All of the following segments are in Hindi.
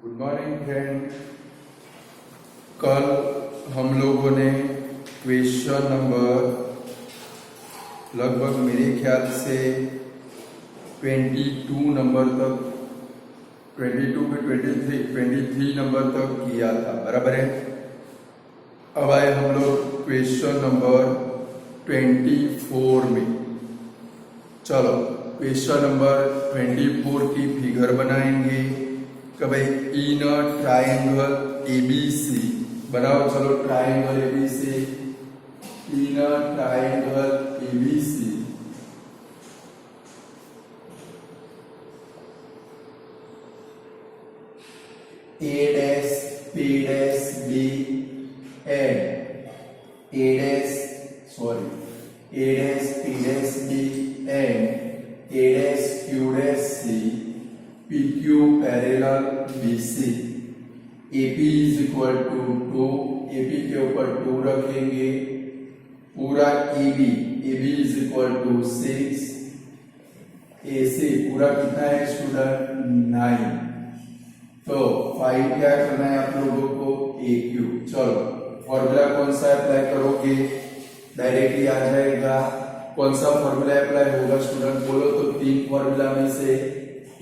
Good morning friend. कल हम लोगों ने क्वेश्चन नंबर लगभग मेरे ख्याल से 22 नंबर तक 22 पे 23 नंबर तक किया था, बराबर है। अब आए हम लोग क्वेश्चन नंबर 24 में। चलो क्वेश्चन नंबर 24 की फिगर बनाएंगे कि भाई इन ट्राइंगल एबीसी बनाओ। चलो triangle ABC, in triangle ABC A dash B dash B and A dash sorry A dash B dash B and A dash Q dash C PQ parallel BC AP is equal to 2, AP के ऊपर 2 रखेंगे, पूरा AB is equal to 6, AC पूरा कितना है स्टूडेंट 9। तो फाइंड क्या करना है आप लोगों को AQ। चलो फॉर्मूला कौन सा अप्लाई करोगे, डायरेक्टली आ जाएगा। कौन सा फॉर्मूला अप्लाई होगा स्टूडेंट बोलो तो 3 फॉर्मूला में से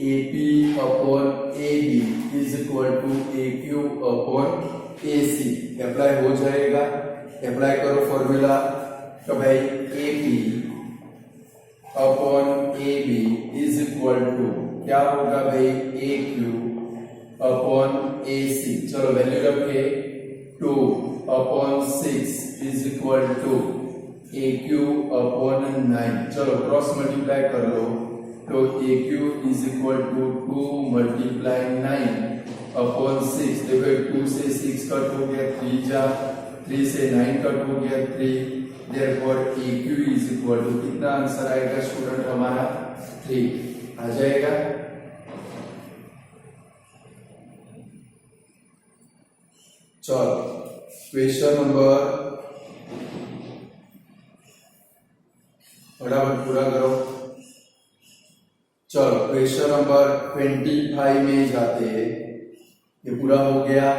AP upon AB is equal to AQ upon AC apply हो जाएगा। अप्लाई करो फॉर्मूला तो भाई AP upon AB is equal to क्या होगा भाई AQ अपॉन AC। चलो वैल्यू रखे 2 upon 6 is equal to AQ upon 9। चलो क्रॉस मल्टीप्लाई कर लो तो AQ is equal to 2 multiply 9 upon 6। देखो 2 से 6 कट हो गया, 3 जा 3 से 9 कट हो गया 3। Therefore AQ is equal to कितना आंसर आएगा स्टूडेंट हमारा 3 आ जाएगा। चलो क्वेश्चन नंबर फटाफट पूरा करो। चलो क्वेश्चन नंबर 25 में जाते हैं। ये पूरा हो गया।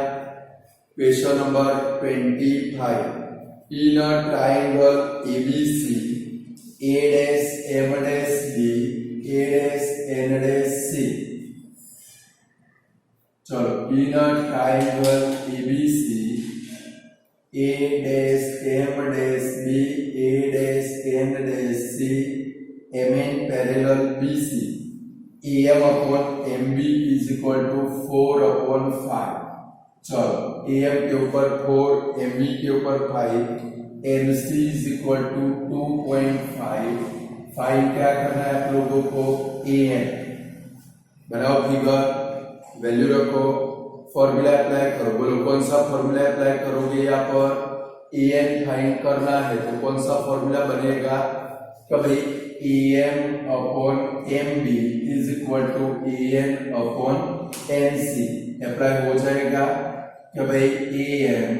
Question number 25 in a triangle ABC A dash M dash B A dash N dash C. चलो in a triangle ABC A dash M dash B A dash N dash C M N parallel BC AM upon MB is equal to 4 upon 5। चलो AM के ऊपर 4, MB के ऊपर 5, MC is equal to 2.5। Find क्या करना है आप लोगों को AM। बनाओ फिगर, वैल्यू रखो, फॉर्मूला अप्लाई करो। बोलो कौन सा फॉर्मूला अप्लाई करोगे यहाँ पर। AM फाइंड करना है तो कौन सा फॉर्मूला बनेगा कभी AM upon MB is equal to AN upon NC apply हो जाएगा कि भाई AM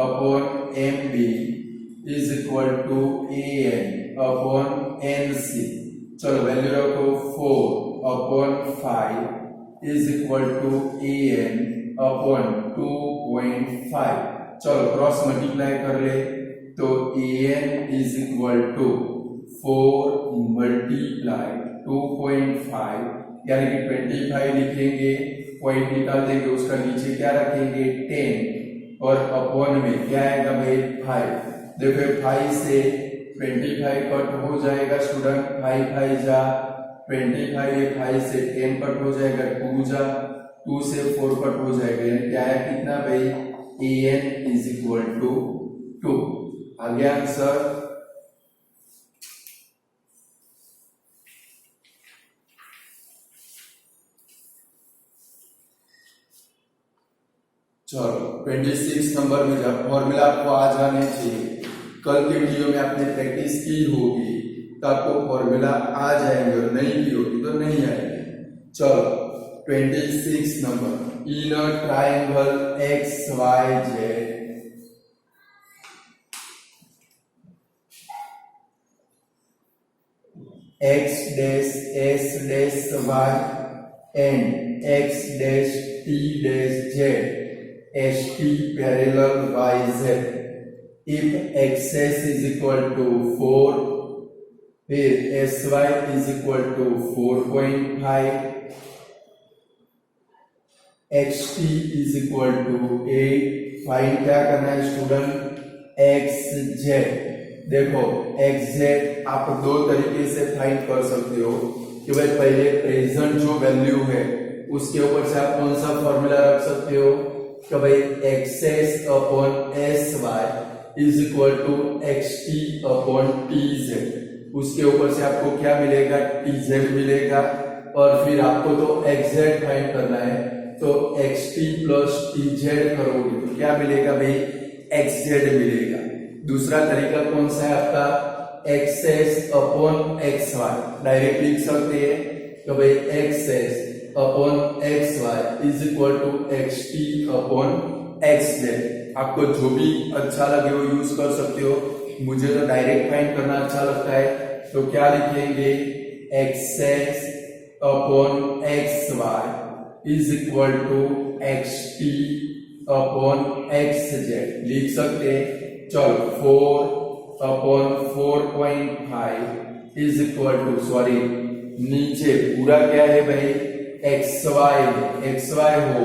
upon MB is equal to AN upon NC। चलो वैल्यू रखो 4 upon 5 is equal to AN upon 2.5। चलो क्रॉस मल्टीप्लाई कर ले तो AN is equal to 4 multiply 2.5 यानी कि 25 लिखेंगे, पॉइंट निकाल देंगे, उसका नीचे क्या रखेंगे 10 और अपॉन में क्या आएगा भाई 5। देखो 5 से 25 कट हो जाएगा स्टूडेंट, 5 जा 25, ये 5 से 10 कट हो जाएगा, 2 जा 2 से 4 कट हो जाएगा, क्या है कितना भाई AN इज इक्वल टू 2। आ गया आंसर। चलो 26 नंबर में जब फॉर्मूला आपको आ जाने चाहिए, कल के वीडियो में आपने प्रैक्टिस की होगी तो आपको फॉर्मूला आ जाएंगे, और नहीं की होगी तो नहीं आएंगे। चलो 26 number in a triangle XYZ X dash S dash Y and x dash t dash z st parallel yz if xs is equal to 4 फिर sy is equal to 4.5 xt is equal to 8 find क्या करना है स्टूडेंट xz देखो xz आप दो तरीके से फाइंड कर सकते हो कि भाई पहले प्रेजेंट जो वैल्यू है उसके ऊपर से आप कौन सा फॉर्मूला रख सकते हो कि भाई xs upon sy is equal to xt upon tz उसके ऊपर से आपको क्या मिलेगा tz मिलेगा और फिर आपको तो xz फाइंड करना है तो xt प्लस tz करोगे तो क्या मिलेगा भाई xz मिलेगा। दूसरा तरीका कौन सा है आपका xs अपॉन xy डायरेक्ट लिख सकते हैं तो भाई xs upon xy is equal to xt upon xz आपको जो भी अच्छा लगे वो यूज कर सकते हो। मुझे तो डायरेक्ट फाइंड करना अच्छा लगता है तो क्या लिखेंगे xs upon xy is equal to xt upon xz लिख सकते हैं। चलो 4 upon 4.5 is equal to sorry नीचे पूरा क्या है भाई xy हो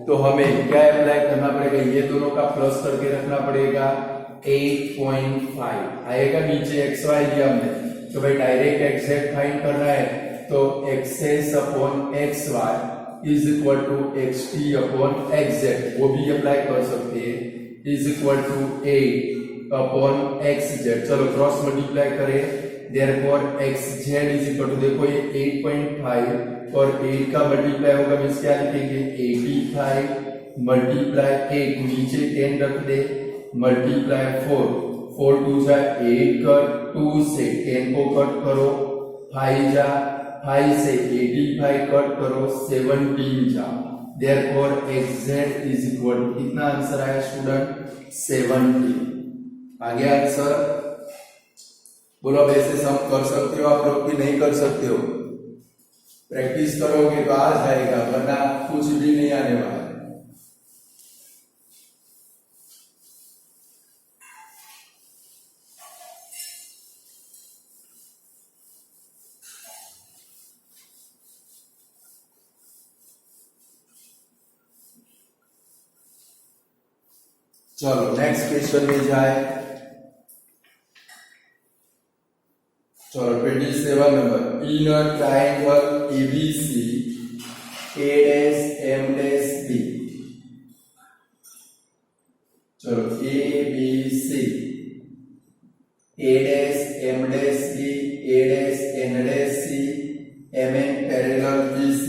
तो हमें क्या अप्लाई करना पड़ेगा ये दोनों का प्लस करके रखना पड़ेगा 8.5 आएगा नीचे xy लिया हमने तो भाई डायरेक्ट xz फाइंड करना है तो xs upon xy is equal to xt upon xz वो भी अप्लाई कर सकते हैं is equal to 8 upon xz चलो क्रॉस मल्टीप्लाई करें therefore xz is equal to देखो ये 8.5 और 8 का मल्टीप्लाई होगा मींस क्या लिखेंगे 85 मल्टीप्लाई 8 नीचे 10 रख दे मल्टीप्लाई 4 2 जा 8 कर 2 से 10 को कट करो 5 जा 5 से 85 कट करो 17 जा therefore xz is equal to कितना आंसर आया स्टूडेंट 17 आ गया आंसर। बोलो अब ऐसे सम कर सकते हो आप लोग कि नहीं कर सकते हो प्रैक्टिस करोगे तो आ जाएगा वरना कुछ भी नहीं आने वाला। चलो नेक्स्ट क्वेश्चन में जाए। चलो 27 number in a triangle ABC A dash M dash B चलो ABC A dash M dash B A dash N dash C MN parallel BC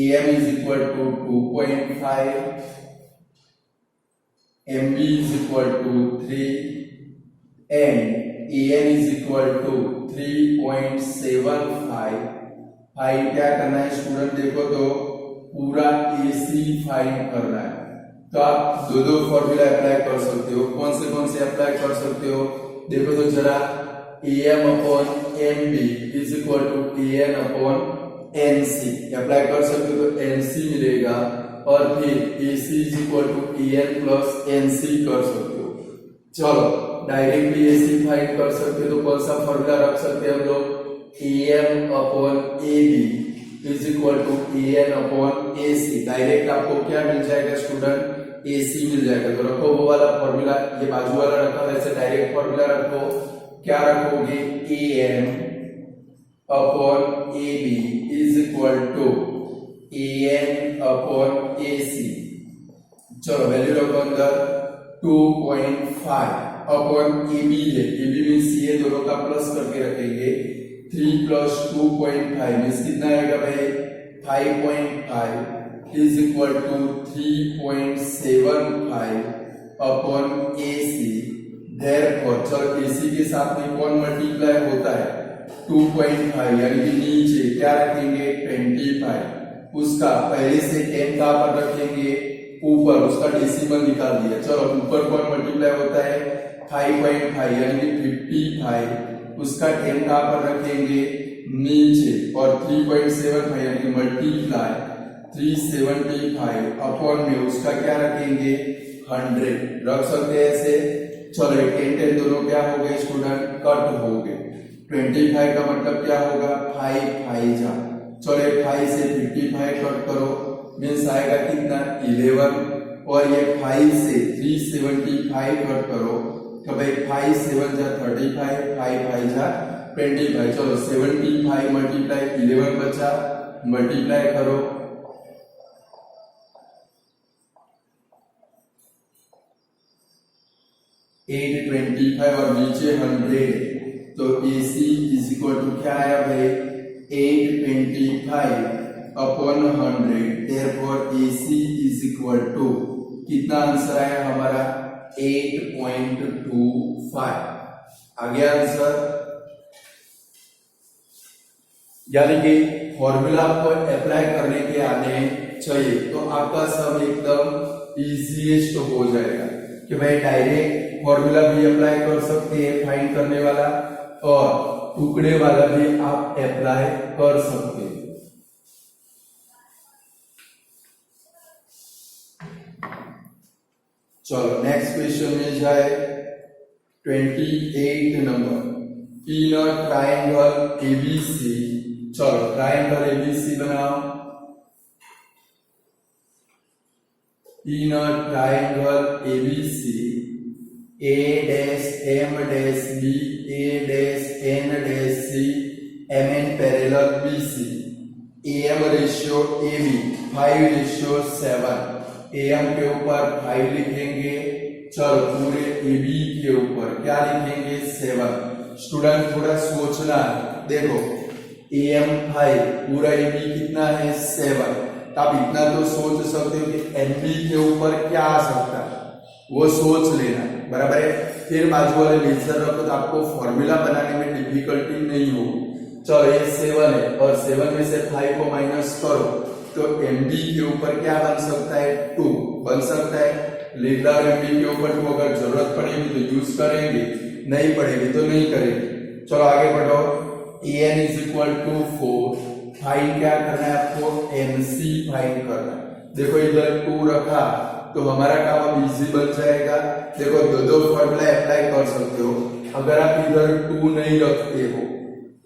AM is equal to 2.5 MB is equal to 3 and AN is equal to 3.75 find क्या करना है स्टूडेंट देखो तो पूरा AC फाइंड करना है तो आप दो फॉर्मूला अप्लाई कर सकते हो। कौन से अप्लाई कर सकते हो देखो तो जरा AM upon MB is equal to AN upon NC apply कर सकते हो तो NC मिलेगा और फिर AC is equal to AN plus NC कर सकते हो। चलो डायरेक्टली AC फाइंड कर सकते हो तो कौन सा फॉर्मूला रख सकते हैं हम लोग AM upon AB is equal to AN upon AC direct आपको क्या मिल जाएगा स्टूडेंट AC मिल जाएगा। तो रखो वो वाला फॉर्मूला ये बाजू वाला रखा वैसे डायरेक्ट फॉर्मूला रखो क्या रखोगे AM upon AB is equal to AN upon AC चलो वैल्यू रखो अंदर 2.5 अपॉन AB है AB मींस ये दोनों का प्लस करके रखेंगे 3 प्लस 2.5 मींस कितना आएगा भाई 5.5 is equal to 3.75 upon AC therefore चलो AC के साथ में कौन मल्टीप्लाई होता है 2.5 यानी कि नीचे क्या रखेंगे 25 उसका पहले से 10 का पर रखेंगे ऊपर उसका डेसिमल निकाल दिया। चलो ऊपर कौन मल्टीप्लाई होता है 5.5 यानी कि 55 उसका 10 का पर रखेंगे नीचे और 3.75 यानी कि मल्टीप्लाई 375 अपॉन में उसका क्या रखेंगे 100 रख सकते हैं ऐसे। चलो 10 दोनों क्या हो गए स्टूडेंट कट हो गए। 25 का मतलब क्या होगा 5 5 जा। चलो 5 से 55 कट करो मीन्स आएगा कितना 11 और ये 5 से 375 कट करो तो भाई 5 7 जा 35 5 5 जा 25। चलो 75 मल्टीप्लाई 11 बचा मल्टीप्लाई करो 825 और नीचे 100 तो AC इज इक्वल टू क्या आया भाई 825 upon 100 therefore AC is equal to कितना आंसर आया हमारा 8.25 आ गया आंसर। यानी कि फॉर्मूला को अप्लाई करने के आने चाहिए तो आपका सब एकदम इजीएस्ट हो जाएगा कि भाई डायरेक्ट फॉर्मूला भी अप्लाई कर सकते हैं फाइंड करने वाला और टुकड़े वाला भी आप अप्लाई कर सकते हैं। चलो नेक्स्ट क्वेश्चन में जाए 28 number in a triangle ABC। चलो ट्रायंगल ABC बनाओ। In a triangle ABC A dash M dash B A dash N dash C MN parallel BC AM ratio AB 5:7 AM के ऊपर 5 लिखेंगे। चलो पूरे AB के ऊपर क्या लिखेंगे 7। स्टूडेंट थोड़ा सोचना देखो AM 5 पूरा AB कितना है 7। आप इतना तो सोच सकते हो कि MB के ऊपर क्या आ सकता है वो सोच लेना बराबर है। फिर बाजू वाले लेजर रखो तो आपको फॉर्मूला बनाने में डिफिकल्टी नहीं होगी। चलो ये 7 है और 7 में से 5 को माइनस करो तो MB के ऊपर क्या बन सकता है 2 बन सकता है। लेजर MB के ऊपर 2 अगर जरूरत पड़ेगी तो यूज करेंगे नहीं पड़ेगी तो नहीं करेंगे। चलो आगे बढ़ो AN is equal to 4 find क्या करना है आपको MC फाइंड करना है। देखो इधर 2 रखा तो हमारा काम अब इजी बन जाएगा। देखो दो फॉर्मूला अप्लाई कर सकते हो। अगर आप इधर 2 नहीं रखते हो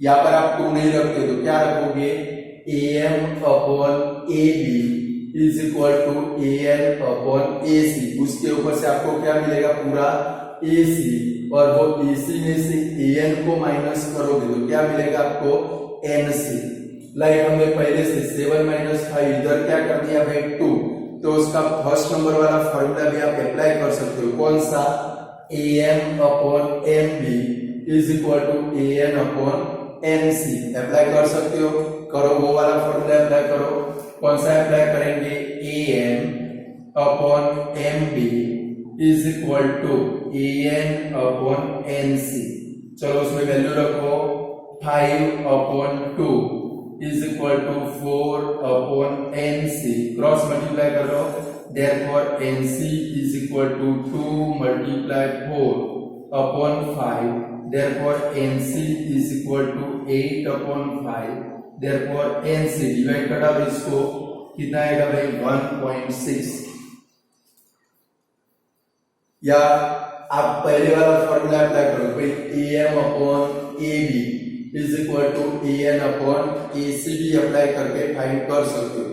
यहाँ पर आप 2 नहीं रखते हो तो क्या रखोगे AM upon AB is equal to AN upon AC। उसके ऊपर से आपको क्या मिलेगा पूरा AC और वो AC में से AN को माइनस करोगे तो क्या मिलेगा आपको NC। लाइक हमने पहले से 7 - 5 इधर क्या कर दिया भाई 2 तो उसका फर्स्ट नंबर वाला फॉर्मूला भी आप अप्लाई कर सकते हो। कौन सा AM upon MB is equal to AN upon NC apply कर सकते हो। करो वो वाला फॉर्मूला अप्लाई करो। कौन सा अप्लाई करेंगे AM upon MB is equal to AN upon NC। चलो उसमें वैल्यू रखो 5 upon 2 is equal to 4 upon NC cross multiply करो therefore NC is equal to 2 multiply 4 upon 5 therefore NC is equal to 8 upon 5 therefore NC divide करा इसको कितना आएगा भाई 1.6। या आप पहले वाला फॉर्मूला अप्लाई करो भाई AM upon AB is equal to AN upon AC भी अप्लाई करके फाइंड कर सकते हो।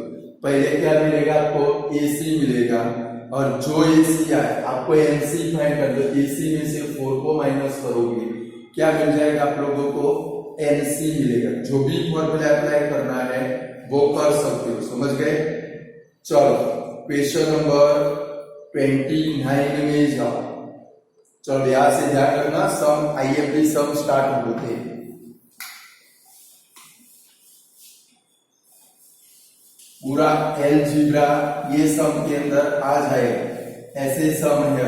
पहले क्या मिलेगा आपको AC मिलेगा और जो AC आए आपको NC फाइंड कर दो। AC में से 4 को माइनस करोगे क्या मिल जाएगा आप लोगों को NC मिलेगा। जो भी फॉर्मूला अप्लाई करना है वो कर सकते हो समझ गए। चलो क्वेश्चन नंबर 29 में जाओ। चलो यहां से ध्यान रखना सम IFD सम स्टार्ट होते हैं। पूरा अलजेब्रा ये सम के अंदर आ जाएगा ऐसे सम है।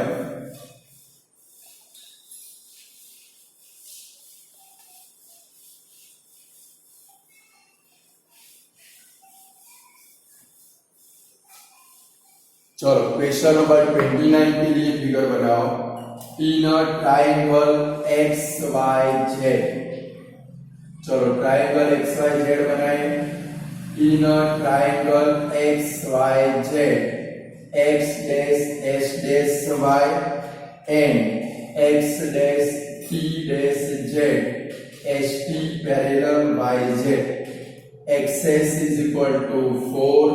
चलो क्वेश्चन नंबर 29 के लिए फिगर बनाओ। In a triangle XYZ। चलो ट्राइंगल एक्स वाई जेड बनाए। In triangle X Y Z X dash S dash Y and X dash T dash Z S T parallel Y Z XS is equal to 4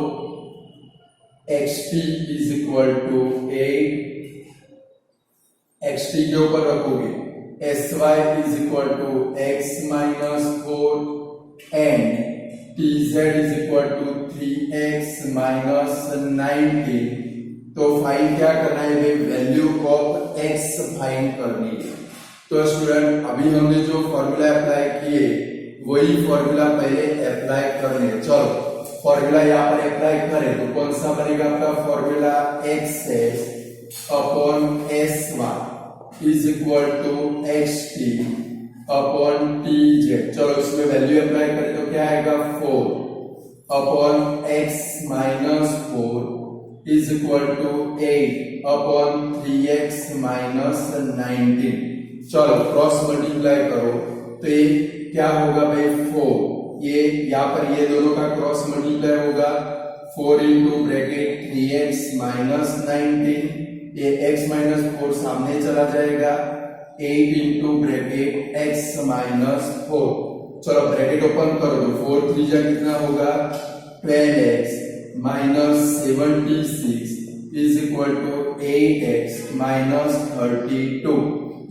xt is equal to 8 xt के ऊपर रखोगे sy is equal to x minus 4 and tz is equal to 3x minus 19। तो फाइंड क्या करना है भाई, वैल्यू ऑफ x फाइंड करनी है। तो स्टूडेंट अभी हमने जो फॉर्मूला अप्लाई किए वही फॉर्मूला पहले अप्लाई करने। चलो फॉर्मूला यहाँ पर अप्लाई करें तो कौन सा बनेगा आपका formula, x upon sy is equal to xt upon tz। चलो इसमें वैल्यू अप्लाई करें तो क्या आएगा 4 अपॉन x minus 4 is equal to 8 अपॉन 3x माइनस 19। चलो क्रॉस मल्टीप्लाई करो तो ये क्या होगा भाई 4, ये यहाँ पर ये दोनों का क्रॉस मल्टीप्लाई होगा 4 इंटू ब्रैकेट 3x माइनस 19, ये x माइनस 4 सामने चला जाएगा 8 इंटू ब्रैकेट x माइनस 4। चलो ब्रैकेट ओपन करो तो 4 3 जा कितना होगा 12x minus 76 is equal to 8x minus 32।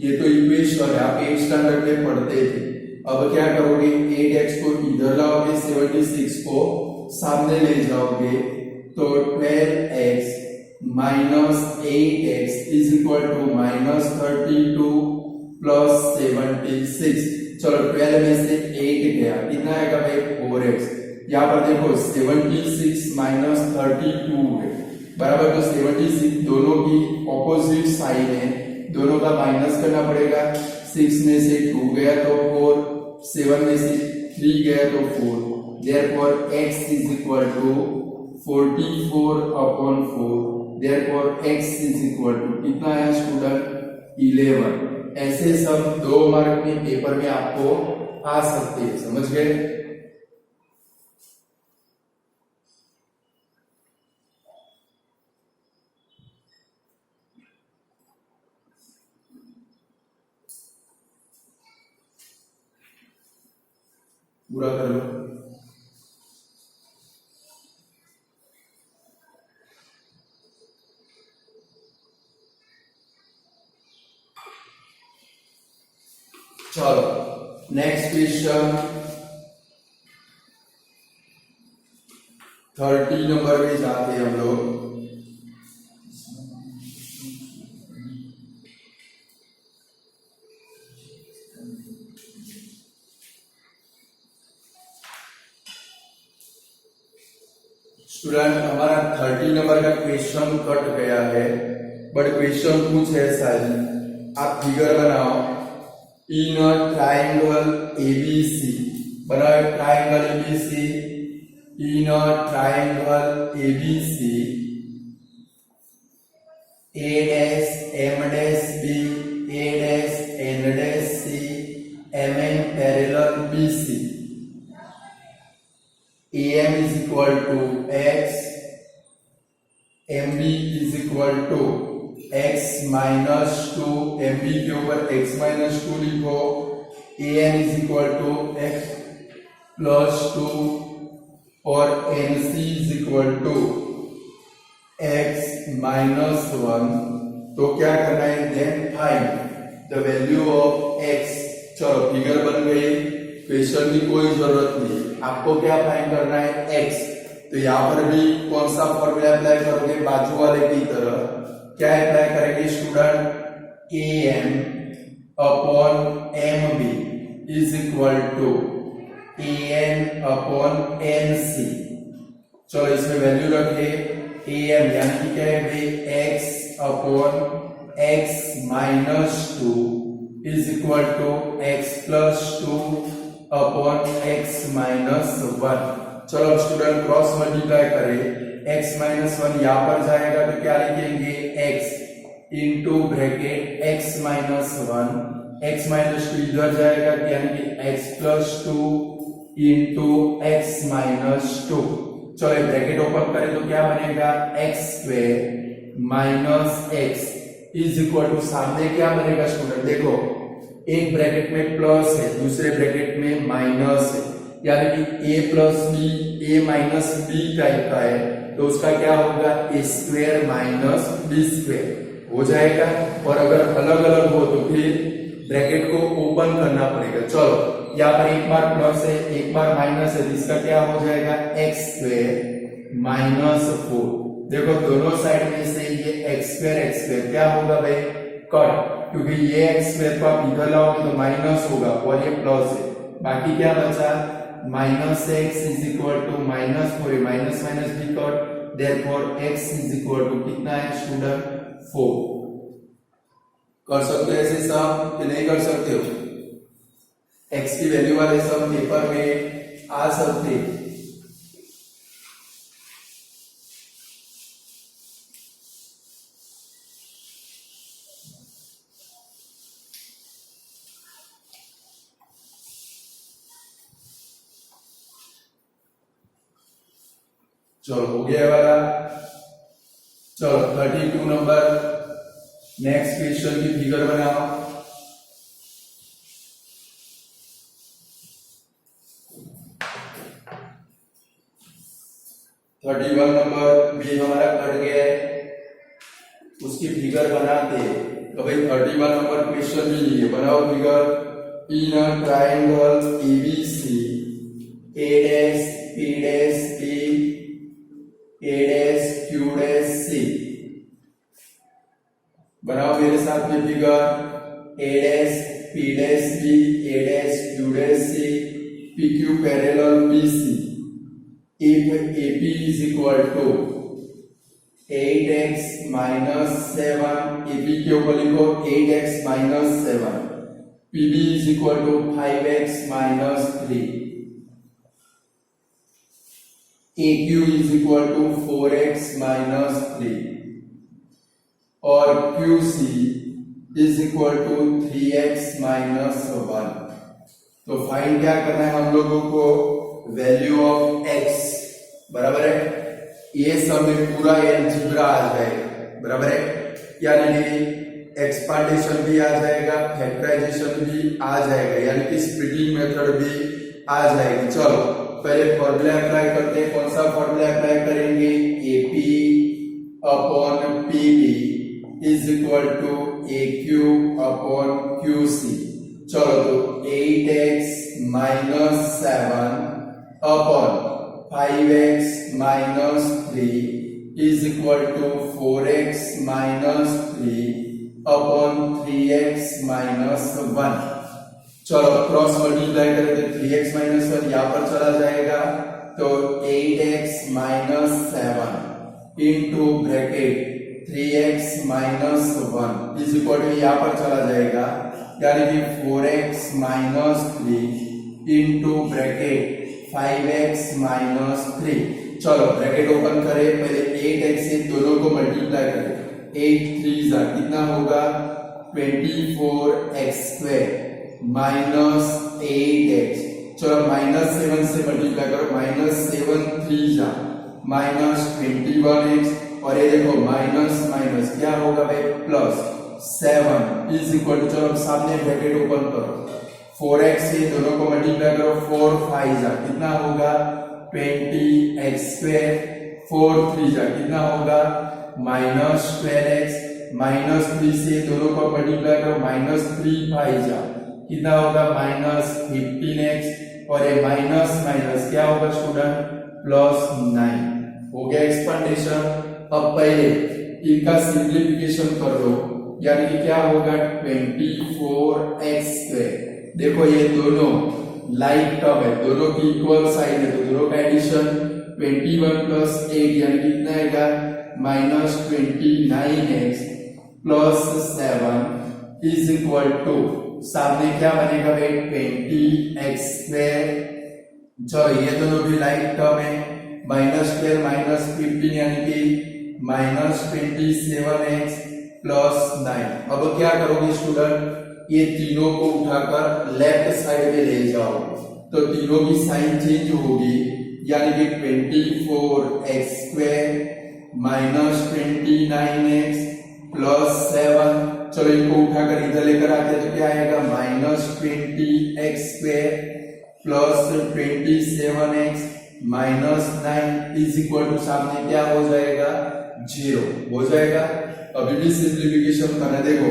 ये तो इक्वेशन है, आप 8 स्टैंडर्ड में पढ़ते थे। अब क्या करोगे 8x को इधर लाओगे 76 को सामने ले जाओगे तो 12x minus 8x is equal to minus 32 plus 76। चलो 12 में से 8 गया कितना आएगा भाई 4x। यहाँ पर देखो 76 माइनस 32 है बराबर, तो 76 दोनों की ऑपोजिट साइड है, दोनों का माइनस करना पड़ेगा। 6 में से 2 गया तो 4, 7 में से 3 गया तो 4, therefore x is equal to 44 upon 4, therefore x is equal to कितना है स्टूडेंट 11। ऐसे सब 2 मार्क में पेपर में आपको आ सकते हैं, समझ गए। पूरा कर लो। चलो नेक्स्ट क्वेश्चन 30 नंबर पे जाते हैं हम लोग। स्टूडेंट हमारा 30 नंबर का क्वेश्चन कट गया है, बट क्वेश्चन कुछ ऐसा ही, आप फिगर बनाओ। इन ट्राइंगल एबीसी बनाओ, triangle ABC. In triangle ABC A dash M dash B A dash N dash C M N parallel BC AM is equal to x, MB is equal to x minus 2, MB के ऊपर x minus 2 लिखो, AM is equal to x plus 2 और MC is equal to x minus 1। तो क्या करना है, then find the value of x। चलो फिगर बन गई, क्वेश्चन की कोई जरूरत नहीं, आपको क्या फाइंड करना है x। तो यहाँ पर भी कौन सा फॉर्मूला अप्लाई करोगे, बाजू वाले की तरह क्या अप्लाई करेंगे student, am upon mb is equal to an upon nc। चलो इसमें वैल्यू रखे am यानी कि क्या है भाई x upon x minus 2 is equal to x plus 2 upon x minus 1। चलो स्टूडेंट क्रॉस मल्टीप्लाई करें, x माइनस 1 यहाँ पर जाएगा तो क्या लिखेंगे x into bracket x minus 1 x minus 2 इधर जाएगा यानी कि x plus 2 into X minus 2। चलो ब्रैकेट ओपन करें तो क्या बनेगा x square minus x is equal to सामने क्या बनेगा स्टूडेंट, देखो एक ब्रैकेट में प्लस है दूसरे ब्रैकेट में माइनस है, यानी कि a plus B a minus B type का है तो उसका क्या होगा a square minus B square हो जाएगा। और अगर अलग अलग हो तो फिर ब्रैकेट को ओपन करना पड़ेगा। चलो यहाँ पर एक बार प्लस है एक बार माइनस है, इसका क्या हो जाएगा एक्स स्क्वायर माइनस 4। देखो दोनों साइड में से ये एक्स स्क्वायर क्या होगा भाई कट, क्योंकि ये एक्स स्क्वायर को आप इधर लाओगे तो माइनस होगा और ये प्लस है, बाकी क्या बचा minus x is equal to minus 4, minus minus भी cut, therefore x is equal to कितना है स्टूडेंट 4। कर सकते हो ऐसे सम कि नहीं कर सकते हो, एक्स की वैल्यू वाले सम पेपर में आ सकते। चलो हो गया वाला। चलो 32 नंबर नेक्स्ट क्वेश्चन की फिगर बनाओ। थर्टी 31 नंबर भी हमारा कट गया है, उसकी फिगर बनाते हैं तो भाई 31 नंबर क्वेश्चन भी लिए बनाओ figure. In a triangle ABC A dash P dash B A dash Q dash C, बनाओ मेरे साथ में figure. A dash P dash B A dash Q dash C P Q parallel B C if A P is equal to 8x minus 7, A P के ऊपर लिखो 8x minus 7, P B is equal to 5x minus 3, AQ is equal to 4x minus 3 और QC is equal to 3x minus 1। तो फाइंड क्या करना है हम लोगों को, वैल्यू ऑफ x बराबर है, ये सब में पूरा अलजेब्रा आ जाएगा बराबर है, यानी कि एक्सपांडेशन भी आ जाएगा फैक्टराइजेशन भी आ जाएगा, यानी कि स्प्लिटिंग मेथड भी आ जाएगी। चलो पहले फॉर्मूला अप्लाई करते हैं। कौन सा फॉर्मूला अप्लाई करेंगे, AP upon PB is equal to AQ upon QC। चलो तो 8x minus 7 upon 5x minus 3 is equal to 4x minus 3 upon 3x minus 1। चलो क्रॉस मल्टीप्लाई करें तो 3x माइनस 1 यहाँ पर चला जाएगा तो 8x minus 7 into bracket 3x minus 1 is equal to यहाँ पर चला जाएगा, यानी कि 4x minus 3 into bracket 5x minus 3। चलो ब्रैकेट ओपन करें, पहले 8x से दोनों को मल्टीप्लाई करें, 8 3 कितना होगा 24x स्क्वायर माइनस 8x। चलो माइनस 7 से मल्टीप्लाई करो, माइनस 7 3 माइनस 21x और ये देखो माइनस माइनस क्या होगा भाई प्लस 7 इज इक्वल टू, चलो सामने ब्रैकेट ओपन करो, 4x से दोनों को मल्टीप्लाई करो, 4 5 कितना होगा 20x स्क्वायर, 4 3 कितना होगा माइनस 12x, माइनस 3 से दोनों को मल्टीप्लाई करो, माइनस 3 5 कितना होगा माइनस 15x और ये माइनस माइनस क्या होगा स्टूडेंट प्लस 9। हो गया एक्सपांडेशन। अब पहले इनका सिंप्लीफिकेशन कर दो, यानी कि क्या होगा 24x स्क्वायर। देखो ये दोनों लाइक टर्म है, दोनों की इक्वल साइन है तो दोनों का एडिशन 21 प्लस 8 यानी कितना आएगा minus 29x plus 7 is equal to, सामने क्या बनेगा भाई 20x स्क्वायर। चलो ये दोनों भी लाइक टर्म है, माइनस स्क्वायर माइनस 15 यानी कि माइनस 27x प्लस 9। अब क्या करोगे स्टूडेंट, ये तीनों को उठाकर लेफ्ट साइड में ले जाओ तो तीनों की साइन चेंज होगी, यानी कि 24x² माइनस 29x प्लस 7। चलो इनको उठाकर इधर लेकर आते हैं तो क्या आएगा, minus 20x² plus 27x minus 9 is equal to सामने क्या हो जाएगा, 0 हो जाएगा। अभी भी सिंप्लीफिकेशन करना, देखो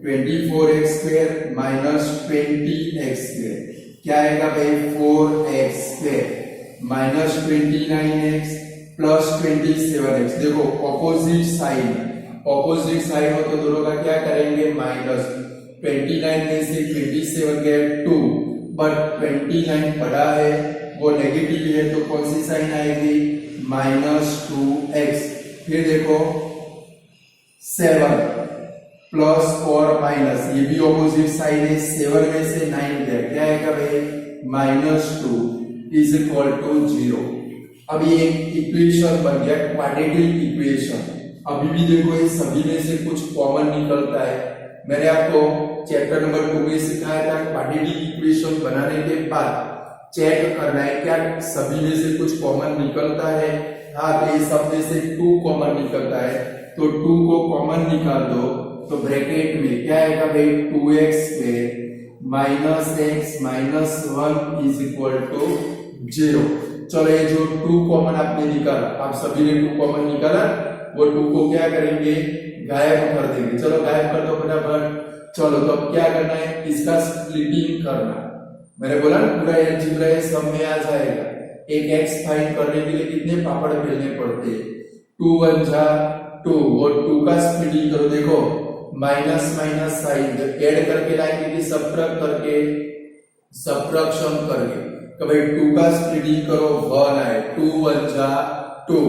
24x² माइनस 20x² क्या आएगा भाई, 4x² minus 29x plus 27x। देखो ऑपोजिट साइन हो तो दोनों का क्या करेंगे, माइनस। 29 में से 27 गया 2, बट 29 बड़ा है वो नेगेटिव है तो कौन सी साइन आएगी, माइनस 2x। फिर देखो 7 प्लस और माइनस, ये भी ऑपोजिट साइन है, 7 में से 9 गया क्या आएगा भाई, माइनस 2 इज इक्वल टू 0। अब ये इक्वेशन बन गया क्वाड्रेटिक इक्वेशन। अभी भी देखो ये सभी में से कुछ कॉमन निकलता है। मैंने आपको चैप्टर नंबर 2 में सिखाया था क्वाड्रेटिक इक्वेशन बनाने के बाद चेक करना है क्या सभी में से कुछ कॉमन निकलता है। हाँ, तो ये सब में से 2 कॉमन निकलता है तो 2 को कॉमन निकाल दो तो ब्रैकेट में क्या आएगा भाई, 2x² minus x minus 1 is equal to 0। चलो ये जो 2 कॉमन आपने निकाला, आप सभी ने 2 कॉमन निकाला, वो 2 को क्या करेंगे, गायब कर देंगे। चलो गायब कर दो फटाफट। चलो तो अब क्या करना है, इसका स्प्लिटिंग करना। मैंने बोला ना पूरा अलजेब्रा सब में आ जाएगा। एक x फाइंड करने के लिए कितने पापड़ बेलने पड़ते हैं, 2 1 जा 2 और 2 का स्प्लिटिंग करो। देखो माइनस माइनस साइन ऐड करके लाएंगे कि सब्ट्रैक्ट करके, सब्ट्रैक्शन करके। तो भाई 2 का स्प्लिटिंग करो 1 आए, 2 1 जा 2,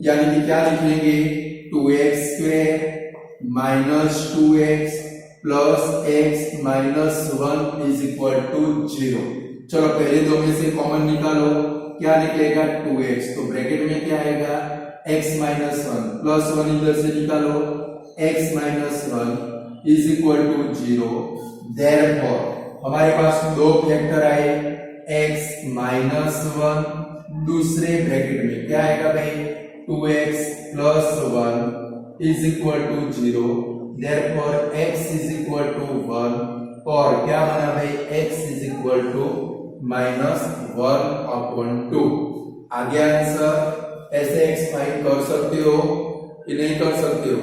यानी कि क्या लिखेंगे, 2x² minus 2x plus x minus 1 is equal to 0। चलो पहले दो में से कॉमन निकालो, क्या निकलेगा, 2x। तो ब्रैकेट में क्या आएगा, x माइनस 1 प्लस 1 इधर से निकालो, x minus 1 is equal to 0। Therefore हमारे पास दो फैक्टर आए, x माइनस 1, दूसरे ब्रैकेट में क्या आएगा भाई, 2x plus 1 is equal to 0। Therefore x is equal to 1 और क्या बना भाई, x is equal to minus 1/2। आगे आंसर। ऐसे x फाइंड कर सकते हो कि नहीं कर सकते हो,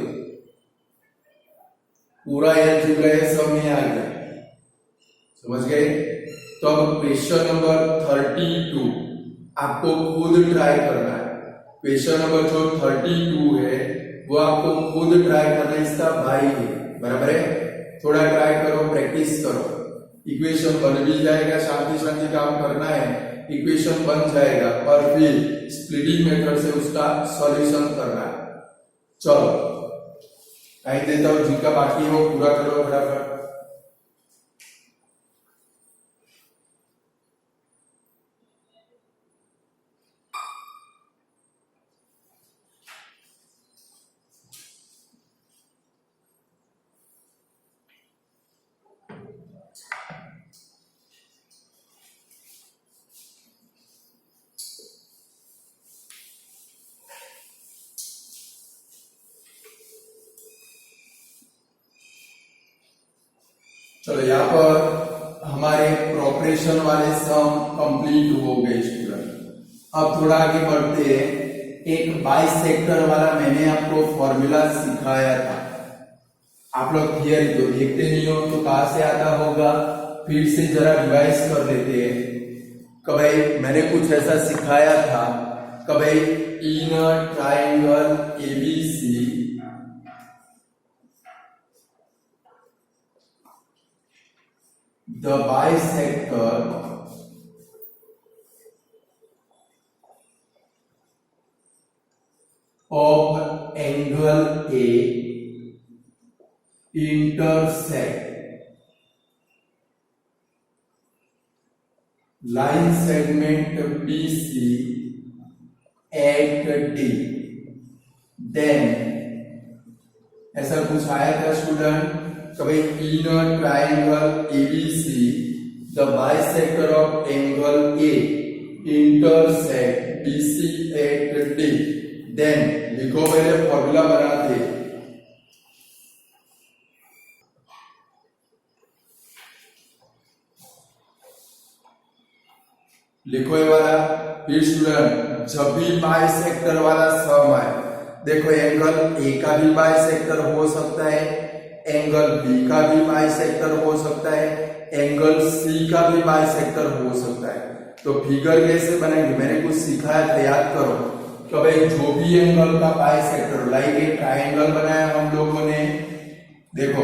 पूरा अलजेब्रा सब में आ गया, समझ गए। तो अब क्वेश्चन नंबर 32 आपको खुद ट्राई करना है। क्वेश्चन नंबर जो 32 है वो आपको खुद ट्राई करना है, इसका भाई है, बराबर है। थोड़ा ट्राई करो, प्रैक्टिस करो, इक्वेशन बन भी जाएगा। शांति शांति काम करना है, इक्वेशन बन जाएगा और फिर स्प्लिटिंग मेथड से उसका सॉल्यूशन करना है। चलो टाइम देता हूं, जिनका बाकी हो पूरा करो फटाफट। चलो यहाँ पर हमारे प्रोपरेशन वाले सम कंप्लीट हो गए स्टूडेंट। अब थोड़ा आगे बढ़ते हैं। एक बाइसेक्टर वाला मैंने आपको फॉर्मूला सिखाया था, आप लोग थियरी तो देखते नहीं हो तो कहां से आता होगा, फिर से जरा रिवाइज कर देते हैं। कभी मैंने कुछ ऐसा सिखाया था, कभी इन triangle ABC the bisector of angle A intersect line segment BC at D, then ऐसा कुछ आया था स्टूडेंट। तो भाई in a triangle ABC the bisector of angle A intersect BC at D, then लिखो पहले फॉर्मूला बनाते। लिखो ये वाला। फिर स्टूडेंट जब भी बाइसेक्टर वाला सम आए, देखो एंगल ए का भी बाइसेक्टर हो सकता है, एंगल बी का भी बाइसेक्टर हो सकता है, एंगल सी का भी बाइसेक्टर हो सकता है। तो फिगर कैसे बनेंगे, मैंने कुछ सिखाया था, याद करो। तो भाई जो भी एंगल का बाइसेक्टर, लाइक एक ट्रायंगल बनाया हम लोगों ने, देखो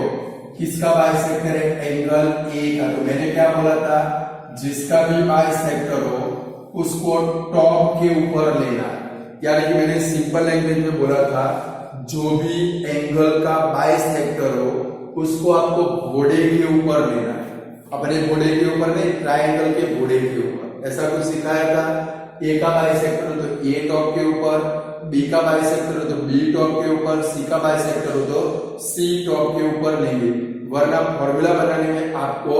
किसका बाइसेक्टर है, एंगल ए का। तो मैंने क्या बोला था, जिसका भी बाइसेक्टर हो उसको टॉप के ऊपर लेना, यानी कि मैंने सिंपल लैंग्वेज में बोला था, जो भी एंगल का बाइसेक्टर हो उसको आपको घोड़े के ऊपर लेना है, अपने घोड़े के ऊपर नहीं, ट्रायंगल के घोड़े के ऊपर। ऐसा कुछ सिखाया था। ए का बाइसेक्टर हो तो ए टॉप के ऊपर, बी का बाइसेक्टर हो तो बी टॉप के ऊपर, सी का बाइसेक्टर हो तो सी टॉप के ऊपर लेंगे, वरना फॉर्मूला बनाने में आपको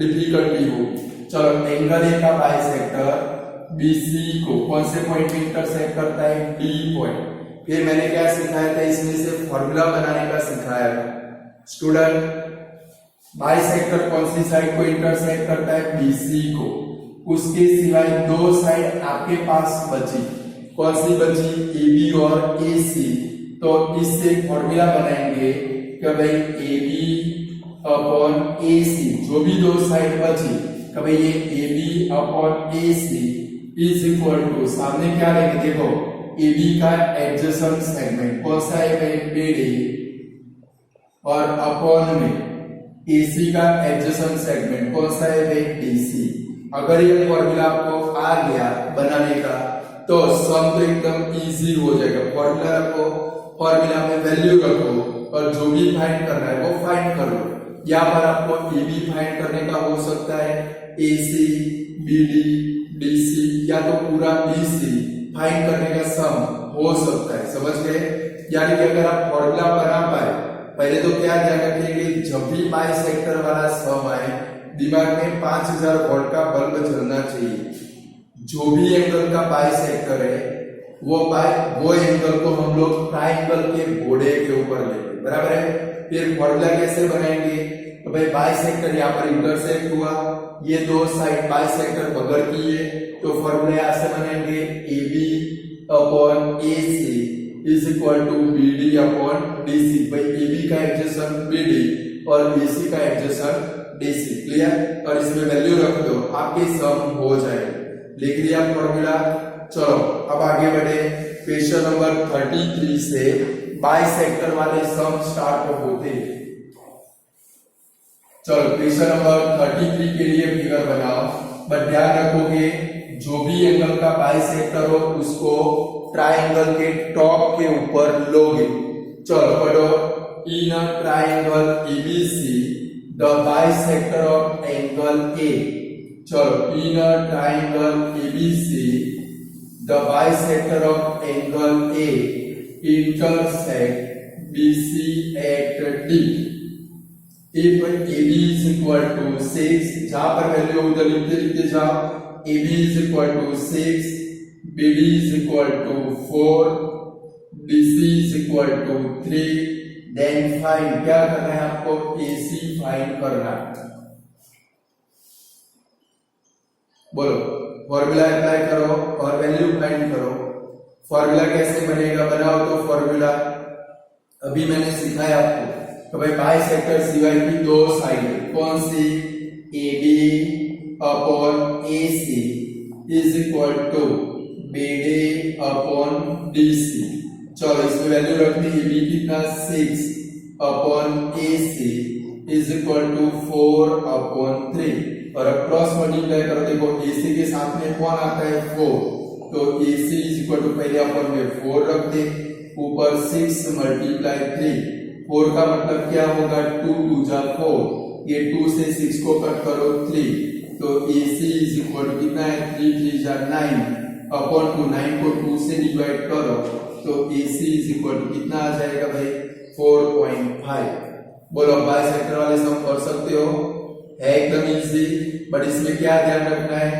डिफिकल्टी होगी। चलो एंगल ए का बाइसेक्टर बीसी को कौन से पॉइंट में इंटरसेक्ट करता है, डी पॉइंट। फिर मैंने क्या सिखाया था, इसमें से फॉर्मूला बनाने का सिखाया था। स्टूडेंट बाइसेक्टर कौन सी साइड को इंटरसेक्ट करता है, बीसी को। उसके सिवाय दो साइड आपके पास बची, कौन सी बची, एबी और एसी। तो इससे फॉर्मूला बनाएंगे कि भाई एबी अपॉन एसी, जो भी दो साइड बची, कि भाई ये AB upon AC is equal to, सामने क्या लेंगे, देखो एबी का एडजेसेंट सेगमेंट कौन सा है, बीडी, और अपॉन में एसी का एडजेसेंट सेगमेंट कौन सा है, डीसी। अगर ये फॉर्मूला आपको आ गया बनाने का तो सम तो एकदम इजी हो जाएगा। फॉर्मूला रखो, फॉर्मूला में वैल्यू रखो और जो भी फाइंड करना है वो फाइंड करो। यहाँ पर आपको एबी फाइंड करने का हो सकता है, एसी, बीडी, डीसी, या तो पूरा बीसी फाइंड करने का सम हो सकता है। समझ गए? यानी कि अगर आप फॉर्मूला बना पाए, पहले तो क्या ध्यान रखिए, जब भी बाइसेक्टर वाला सम आए दिमाग में 5000 वोल्ट का बल्ब जलना चाहिए। जो भी एंगल का बाइसेक्टर है वो एंगल को हम लोग ट्रायंगल के घोड़े के ऊपर लेंगे, बराबर है। फिर फॉर्मूला कैसे बनाएंगे, तो भाई बाइसेक्टर यहाँ पर इंटरसेक्ट हुआ, ये दो साइड बाइसेक्टर बगल की है, तो फॉर्मूला यहाँ से बनाएंगे AB upon AC is equal to BD upon DC। भाई AB का एडजेसेंट BD और AC का एडजेसेंट DC, क्लियर। और इसमें वैल्यू रख दो, आपके सम हो जाए। लिख लिया फॉर्मूला। चलो अब आगे बढ़े, क्वेश्चन नंबर 33 से बाइसेक्टर वाले सम स्टार्ट होते हैं। चलो क्वेश्चन नंबर 33 के लिए फिगर बनाओ, बट ध्यान रखोगे जो भी एंगल का बाइसेक्टर हो उसको ट्रायंगल के टॉप के ऊपर लोगे। चलो पढ़ो, in a triangle ABC the bisector of angle A. चलो in a triangle ABC the bisector of angle A intersect BC at D. if AB is equal to 6, जहां पर वैल्यू उधर लिखते जाओ, AB is equal to 6, BD is equal to 4, BC is equal to 3, then find, क्या करना है आपको, AC फाइंड करना है। बोलो, फॉर्मूला अप्लाई करो और वैल्यू फाइंड करो। फॉर्मूला कैसे बनेगा, बनाओ तो फॉर्मूला अभी मैंने सिखाया आपको। तो भाई बाइसेक्टर सिवाय की दो साइड है, कौन सी, AB upon AC is equal to BD upon DC। चलो इसमें वैल्यू रखनी है, AB कितना 6 upon AC is equal to 4 upon 3, और अब क्रॉस मल्टीप्लाई करो। देखो AC के साथ में कौन आता है, 4, तो AC इज इक्वल टू पहले अपन में 4 रख दे, ऊपर 6 मल्टीप्लाई 3, 4 का मतलब क्या होगा, 2 2 जा 4, ये 2 से 6 को कट करो 3, तो AC इज इक्वल टू कितना है, 3 3 जा 9 अपॉन 2, 9 को 2 से डिवाइड करो तो AC इज इक्वल टू कितना आ जाएगा भाई, 4.5। बोलो बाइसेक्टर वाले सम कर सकते हो, है एकदम इजी। बट इसमें क्या ध्यान रखना है,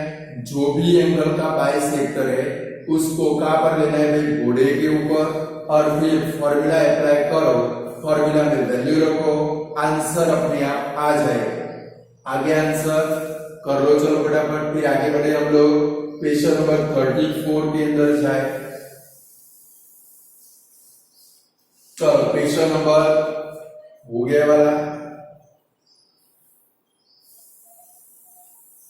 जो भी एंगल का बाइसेक्टर है उसको कहां पर लेना है भाई, घोड़े के ऊपर, और फिर फॉर्मूला अप्लाई करो, फॉर्मूला में वैल्यू रखो, आंसर अपने आप आ जाएगा। आगे आंसर कर लो, चलो फटाफट। फिर आगे बढ़े हम लोग क्वेश्चन नंबर 34 के अंदर जाए। चलो क्वेश्चन नंबर हो गया वाला,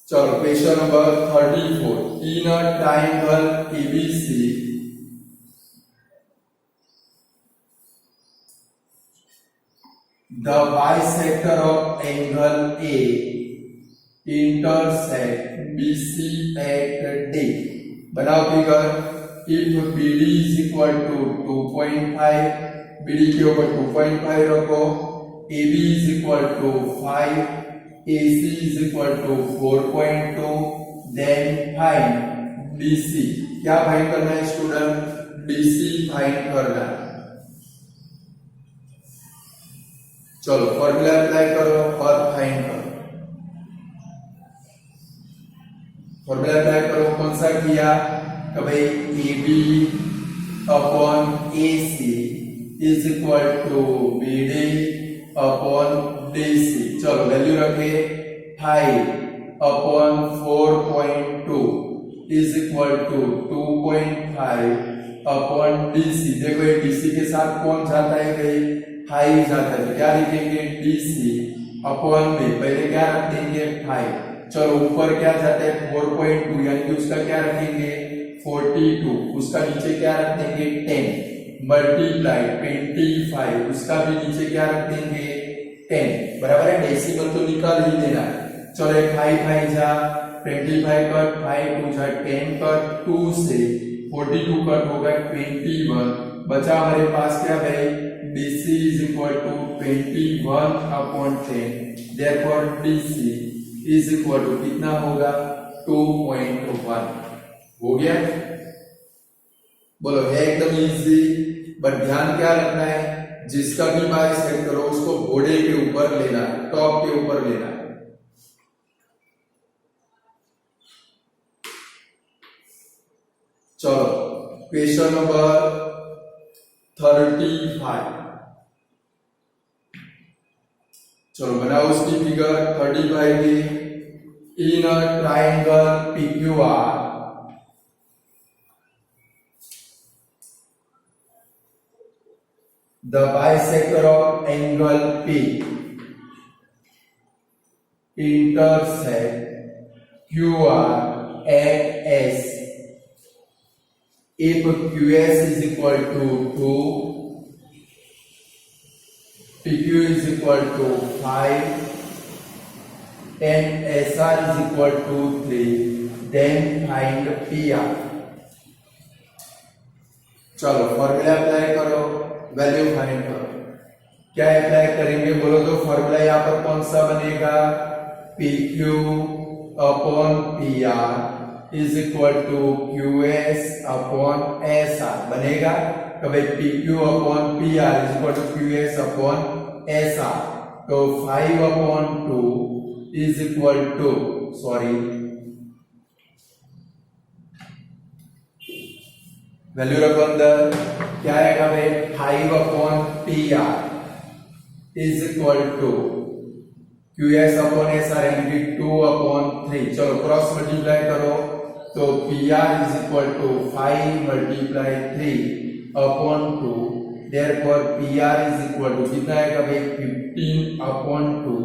चलो question number 34। In a triangle ABC the bisector of angle A intersect BC at D। बनाओ figure. if BD is equal to 2.5, BD के ऊपर 2.5 रखो, AB is equal to 5, AC is equal to 4.2, then find BC। क्या फाइंड करना है स्टूडेंट, BC फाइंड करना है। चलो फॉर्मूला अप्लाई करो और फाइंड करो। फॉर्मूला अप्लाई करो, कौन सा किया कि भाई AB upon AC is equal to BD upon DC। चलो वैल्यू रखे, 5 upon 4.2 is equal to 2.5 upon DC। देखो ये DC के साथ कौन जाता है भाई, 5 जाता है, तो क्या लिखेंगे DC अपॉन में पहले क्या रख देंगे 5। चलो ऊपर क्या जाता है 4.2, यानी कि उसका क्या रखेंगे 42, उसका नीचे क्या रख देंगे 10 मल्टीप्लाई 25, उसका भी नीचे क्या रख देंगे 10। बराबर है, डेसिमल तो निकाल ही देना है। चलो 5 5 जा 25 कट, 5 2 जा 10 कट, 2 से 42 कट होगा 21, बचा हमारे पास क्या भाई BC is equal to 21 upon 10, therefore DC is equal to कितना होगा 2.1। हो गया, बोलो है एकदम इजी। बट ध्यान क्या रखना है, जिसका भी बाइसेक्टर हो उसको घोड़े के ऊपर लेना है, टॉप के ऊपर लेना है। चलो क्वेश्चन नंबर 35। चलो बनाओ उसकी फिगर 35 की। In a triangle PQR the bisector of angle P intersect QR at S if QS is equal to 2, PQ is equal to 5 and SR is equal to 3, then find PR। चलो फॉर्मूला अप्लाई करो, वैल्यू फाइंड करो। क्या अप्लाई करेंगे बोलो तो, फॉर्मूला यहाँ पर कौन सा बनेगा, PQ upon PR is equal to QS upon SR बनेगा। कभी PQ upon PR is equal to QS upon SR, तो 5 upon 2 is equal to, sorry value रखो अंदर, क्या आएगा भाई 5 upon PR is equal to QS upon SR यानी कि 2 अपॉन 3। चलो क्रॉस मल्टीप्लाई करो, तो PR is equal to 5 multiply 3 upon 2, therefore PR is equal to कितना आएगा भाई 15 अपॉन 2।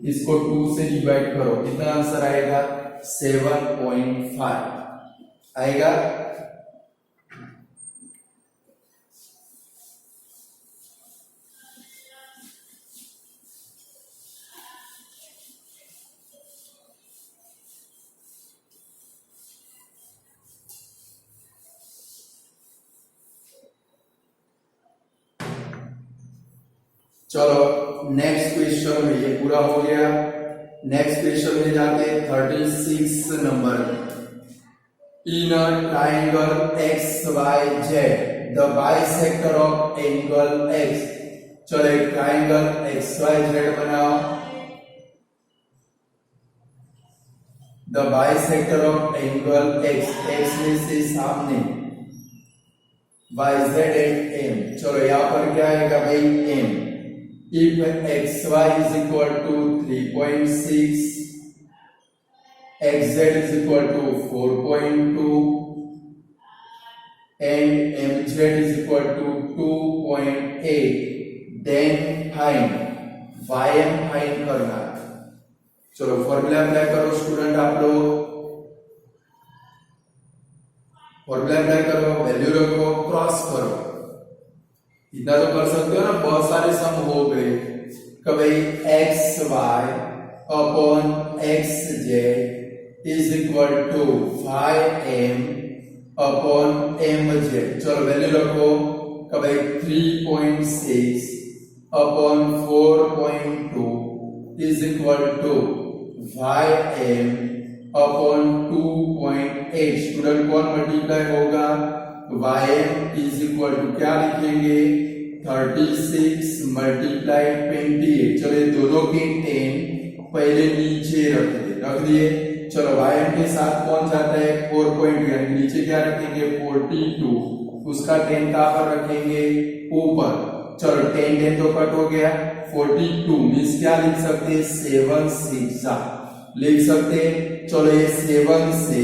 इसको 2 से डिवाइड करो, कितना आंसर आएगा 7.5 आएगा। चलो नेक्स्ट क्वेश्चन में, ये पूरा हो गया। नेक्स्ट क्वेश्चन में जाते 36 number. In a triangle XYZ the bisector of angle X चलो एक ट्राइंगल XYZ बनाओ। The bisector of angle x में से सामने, YZ एट M। चलो यहाँ पर क्या आएगा भाई M। If XY is equal to 3.6, XZ is equal to 4.2 and MZ is equal to 2.8, then find YM find करना। चलो फॉर्मूला अप्लाई करो स्टूडेंट, आप लोग फॉर्मूला अप्लाई करो, वैल्यू रखो, क्रॉस करो। इतना तो कर सकते हो ना, बहुत सारे सम हो गए। कभी XY upon XZ is equal to 5M upon MZ। चलो वैल्यू रखो, कभी 3.6 upon 4.2 is equal to 5M upon 2.8। Student कौन मल्टीप्लाई होगा, YM इज इक्वल टू क्या लिखेंगे 36 मल्टीप्लाई 28। चलो ये दोनों के 10 पहले नीचे रख दिए। चलो YM के साथ कौन जाता है 4.2, यानी नीचे क्या रखेंगे 42, उसका 10 कहां पर रखेंगे ऊपर। चलो 10 तो कट हो गया, 42 मींस क्या लिख सकते हैं 7 6 लिख सकते हैं। चलो ये 7 से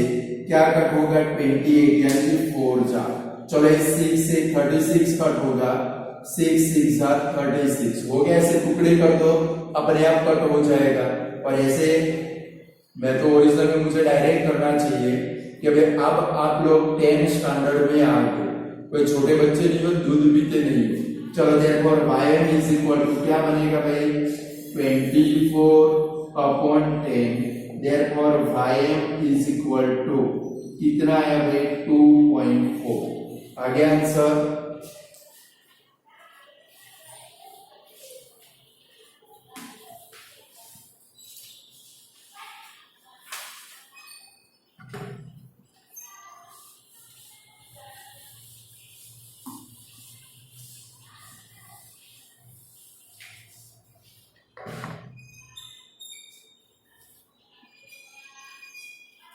क्या कट होगा 28 यानी 4 जा। चलो ये 6 से 36 कट होगा, 6 6 जा 36 हो गया। ऐसे टुकड़े कर दो, अपने आप कट हो जाएगा। और ऐसे मैं तो ओरिजिनल में मुझे डायरेक्ट करना चाहिए कि भाई अब आप लोग 10 स्टैंडर्ड में आ गए, कोई छोटे बच्चे नहीं हो, दूध पीते नहीं हो। चलो देखो YM इज इक्वल टू क्या बनेगा भाई 24 upon 10। Therefore YM is equal to कितना है भाई 2.4। आगे आंसर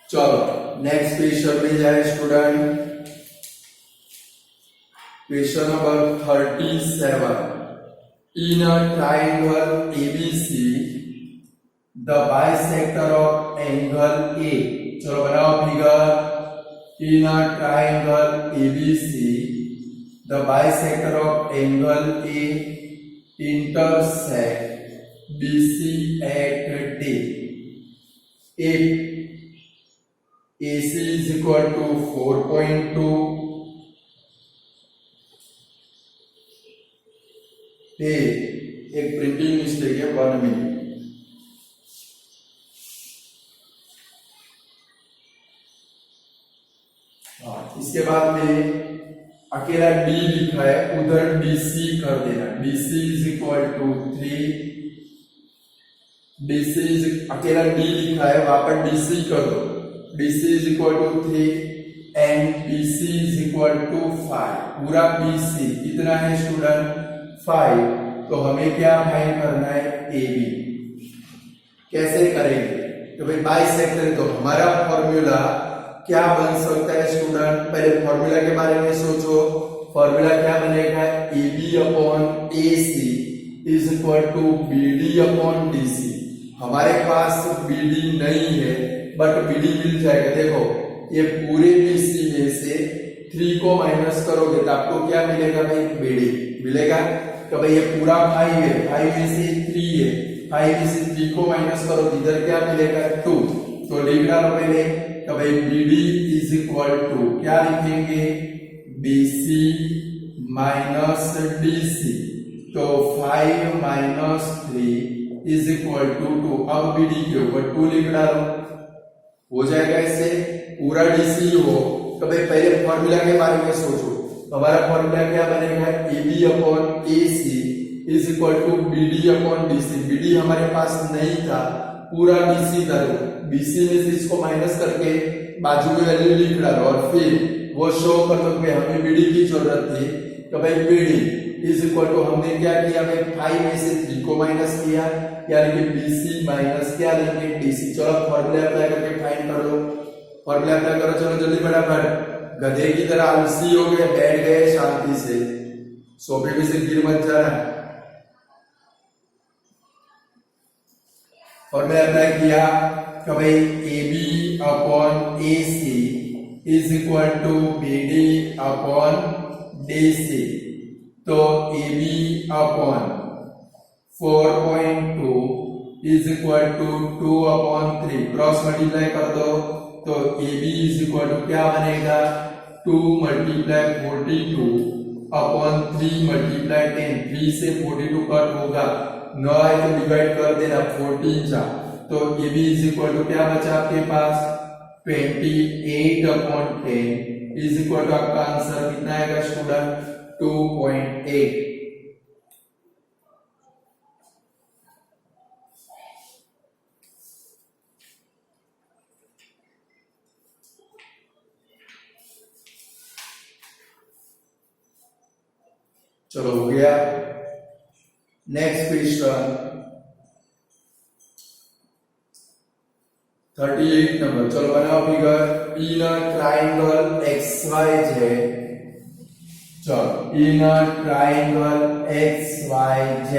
चलो नेक्स्ट क्वेश्चन में जाए student. Question number 37। In a triangle ABC the bisector of angle A। चलो बनाओ figure. In a triangle ABC the bisector of angle A intersect BC at D। if AC is equal to 4.2, एक प्रिंटिंग मिस्टेक है 1 मिनट। इसके बाद में अकेला D लिखा है, उधर BC कर देना। BC is equal to 3, BC is अकेला D लिखा है, वहां पर DC कर दो। BC is equal to 3 and BC is equal to 5। पूरा BC कितना है स्टूडेंट 5। तो हमें क्या फाइंड करना है AB। कैसे करेंगे तो भाई बाइसेक्टर, तो हमारा फॉर्मूला क्या बन सकता है स्टूडेंट, पहले फॉर्मूला के बारे में सोचो। फॉर्मूला क्या बनेगा AB upon AC is equal to BD upon DC। हमारे पास BD नहीं है बट BD मिल जाएगा। देखो ये पूरे BC में से 3 को माइनस करोगे तो आपको क्या मिलेगा भाई BD मिलेगा। तो भाई ये पूरा 5 है, 5 में से 3 है, 5 में से 3 को माइनस करो इधर क्या मिलेगा 2। तो लिख डालो पहले। तो भाई BD इज इक्वल टू क्या लिखेंगे BC माइनस DC। तो 5 माइनस 3 इज इक्वल टू 2। अब BD के ऊपर 2 लिख डालो, हो जाएगा। इससे पूरा DC हो तो भाई पहले फॉर्मूला के बारे में सोचो। हमारा फॉर्मूला क्या बनेगा AB upon AC is equal to BD upon DC। BD हमारे पास नहीं था, पूरा BC करो, BC में से इसको माइनस करके बाजू में वैल्यू लिख डालो और फिर वो शो कर दो कि हमें BD की जरूरत थी तो भाई BD इज इक्वल टू हमने क्या किया भाई 5 में से 3 को माइनस किया यानी कि BC माइनस क्या लेंगे DC। चलो फॉर्मूला अप्लाई करके फाइंड कर लो। फॉर्मूला अप्लाई करो, चलो जल्दी फटाफट। गधे की तरह आलसी हो गए, बैठ गए शांति से, सोफे पे से गिर मत जाना। फॉर्मूला अप्लाई किया कि भाई AB upon AC is equal to BD upon DC। तो AB upon 4.2 is equal to 2 upon 3, cross multiply कर दो तो AB इज इक्वल टू क्या बनेगा 2 मल्टीप्लाई 42 अपॉन 3 मल्टीप्लाई 10। 3 से 42 कट होगा, 9 है तो डिवाइड कर देना 14 जा, तो AB इज इक्वल टू क्या बचा आपके पास 28 अपॉन 10 इज इक्वल टू आपका आंसर कितना आएगा स्टूडेंट 2.8। चलो हो गया। Next question 38 number. चलो बनाओ फिगर। इन ट्राइंगल XYZ, चलो in triangle XYZ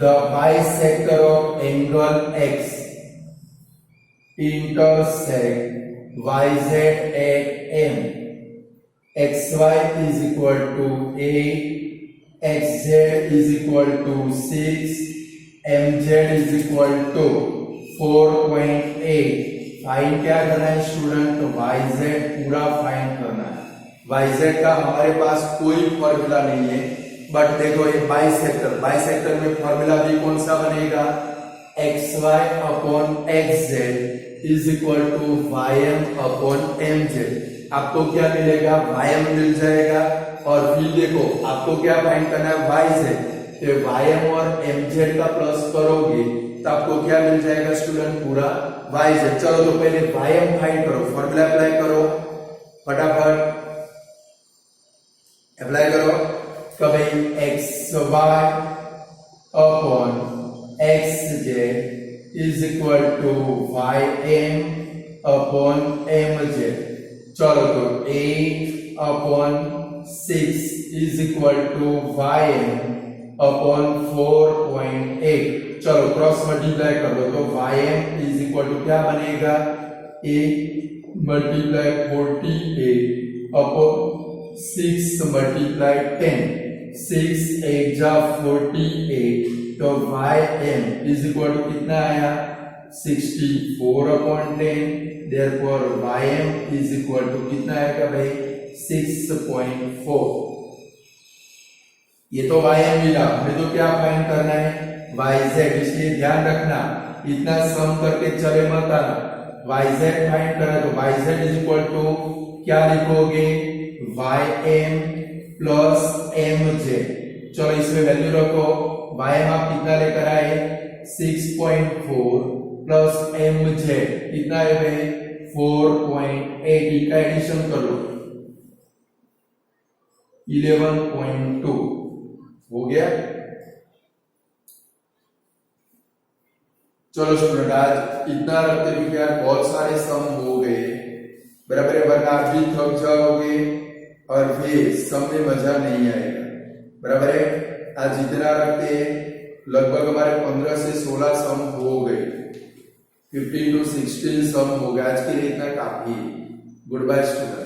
the bisector of angle X intersect YZ at M, XY is equal to 8, XZ is equal to 6, MZ is equal to 4.8। Find क्या करना है स्टूडेंट, तो YZ पूरा फाइंड करना है। YZ का हमारे पास कोई फॉर्मूला नहीं है, बट देखो ये बाइसेक्टर में फॉर्मूला भी कौन सा बनेगा XY upon XZ is equal to YM upon MZ। आपको क्या मिलेगा YM मिल जाएगा, और फिर देखो आपको क्या फाइंड करना है YZ, तो YM और MZ का प्लस करोगे तो आपको क्या मिल जाएगा स्टूडेंट पूरा YZ। चलो तो पहले YM फाइंड करो, फॉर्मूला अप्लाई करो फटाफट, अप्लाई करो। कभी XY upon XZ is equal to YM upon MZ। चलो तो 8 upon 6 is equal to YM upon 4.8। चलो क्रॉस मल्टीप्लाई कर दो तो YM इज इक्वल टू क्या बनेगा 8 मल्टीप्लाई 48 अपॉन 6 मल्टीप्लाई 10, 6 8 जा 48, तो YM इज इक्वल टू कितना आया 64 upon 10। Therefore YM is equal to कितना आएगा भाई 6.4। ये तो YM मिला, हमें तो क्या फाइंड करना है YZ, इसलिए ध्यान रखना इतना सम करके चले मत आना। YZ फाइंड करना तो YZ इज इक्वल टू क्या लिखोगे YM प्लस MZ। चलो इसमें वैल्यू रखो, YM आप कितना लेकर आए 6.4 प्लस MZ कितना है भाई 4.8, का एडिशन करो 11.2 हो गया। चलो स्टूडेंट आज इतना रखते भी क्या बहुत सारे सम हो गए, बराबर है, वरना आप भी थक जाओगे और फिर सम में मजा नहीं आएगा, बराबर है। आज इतना रखते लगभग हमारे 15 से 16 सम हो गए, 15 to 16 सम हो गए। आज के लिए इतना काफी। Goodbye student.